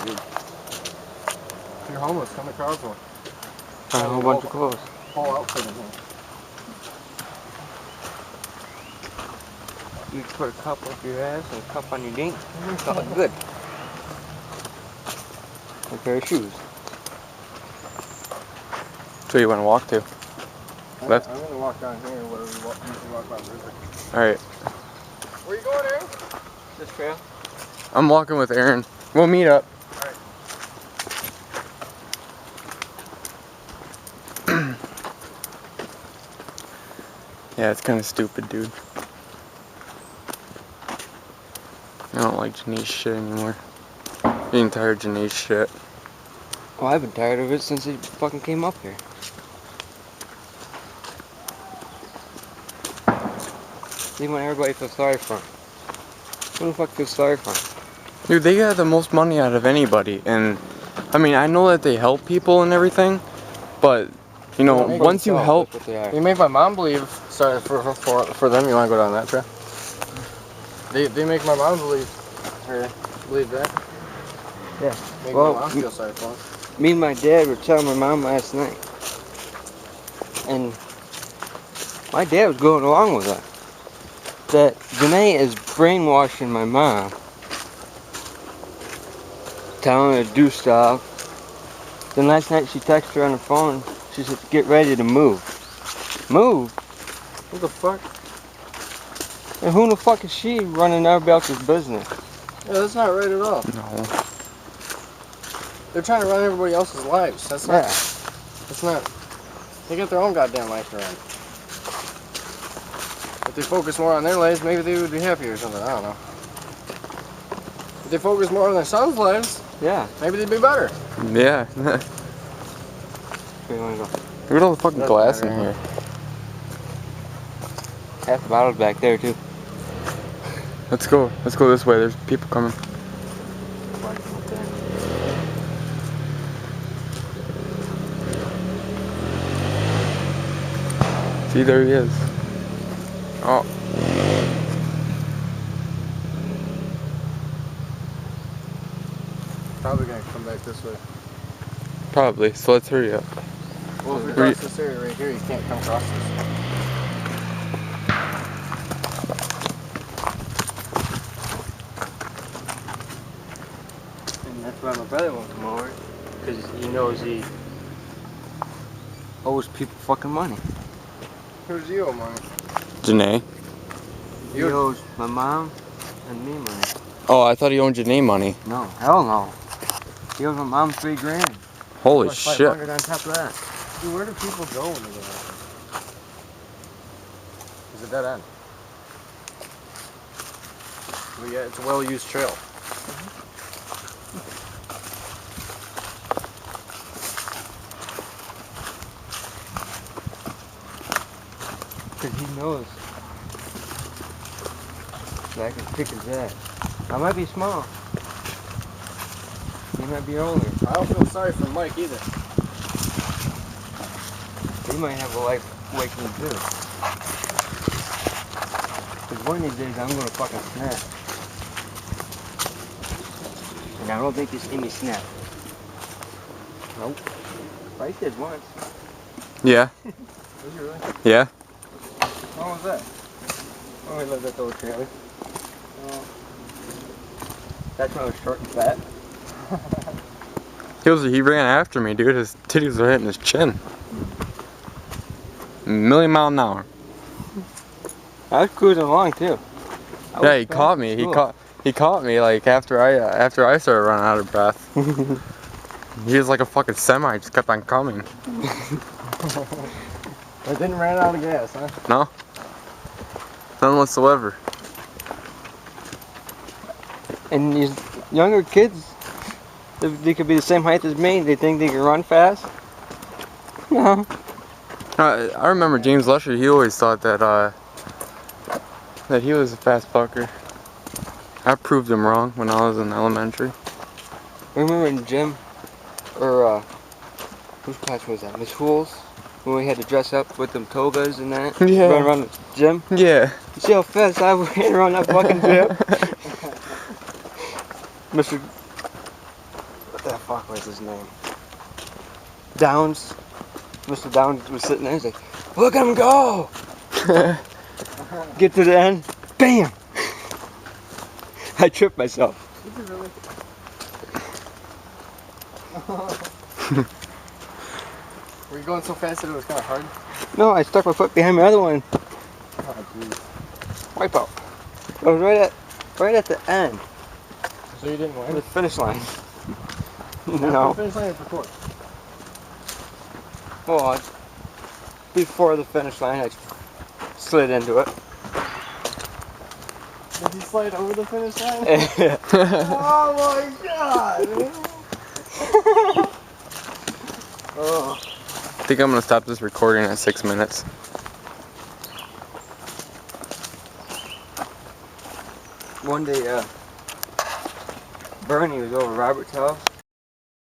dude. You're homeless, come to Carswell. Got a whole bunch of clothes. Whole outfit in here. You can put a cup up your ass and a cup on your dink. It's all good. A pair of shoes. So you want to walk to? Left? I'm gonna walk down here where we usually walk by the river. Alright. Where you going, Aaron? This trail? I'm walking with Aaron. We'll meet up. Yeah, it's kind of stupid, dude. I don't like Janae's shit anymore. Getting tired of Janae's shit. Oh, I've been tired of it since he fucking came up here. Even when everybody feels sorry for him. Who the fuck feels sorry for him? Dude, they got the most money out of anybody, and I mean, I know that they help people and everything, but you know, once you help, You make my mom believe. Sorry for them. You want to go down that trail? They make my mom believe. Or believe that. Yeah. Make Well, my mom feel sorry for him. me and my dad were telling my mom last night, and my dad was going along with that. That Janae is brainwashing my mom, telling her to do stuff. Then last night she texted her on the phone. She said, "Get ready to move." Move? What the fuck? And who the fuck is she running everybody else's business? Yeah, that's not right at all. no. They're trying to run everybody else's lives. That's not. Yeah. That's not. They got their own goddamn life to run. If they focus more on their lives, maybe they would be happier or something. I don't know. If they focus more on their sons' lives, Yeah. maybe they'd be better. Yeah. Where you wanna go? Look at all the fucking Doesn't glass in matter. here. Half the bottle's back there too. Let's go. Let's go this way. There's people coming. See, there he is. Oh. Probably gonna come back this way. Probably. So let's hurry up. Well, if we Hurry- cross this area right here, you can't come across this. And that's why my brother won't come over, because he knows he owes people fucking money. Who's you, money? Janae. He You- owes my mom and me money. Oh, I thought he owned Janae money. No, hell no. He owes my mom $3 grand. Holy Plus shit. 500 on top of that. Dude, where do people go when they go out? It's a dead end. But yeah, it's a well-used trail. Because he knows that I can kick his ass. I might be small. He might be older. I don't feel sorry for Mike either. He might have a life waiting too. Because one of these days I'm going to fucking snap. And I don't think you see me snap. Nope. I did once. Yeah. Was you really? Yeah. How was that? Oh, we lived at the old trailer. That's when I was short and fat. He ran after me, dude. His titties were hitting his chin. $1,000,000 miles an hour. I was cruising along too. Yeah, he caught me. He caught me like after I started running out of breath. He was like a fucking semi, just kept on coming. It didn't run out of gas, huh? No? None whatsoever. And these younger kids, they could be the same height as me. They think they can run fast. No. I remember James Lusher, he always thought that he was a fast fucker. I proved him wrong when I was in elementary. Remember in gym, or whose class was that? Miss Hools, when we had to dress up with them togas and that. Yeah. Run around the gym. Yeah. You see how fast I ran around that fucking gym? the fuck was his name? Downs. Mr. Downs was sitting there. He's like, look at him go! Get to the end. Bam! I tripped myself. Did you really? Were you going so fast that it was kind of hard? No, I stuck my foot behind my other one. Oh, jeez. Wipe out. It was right at the end. So you didn't The win? finish line. The No. finish line is before. Well, before the finish line, I slid into it. Did you slide over the finish line? Oh my god! Oh. I think I'm gonna stop this recording at 6 minutes. One day, Bernie was over at Robert's house.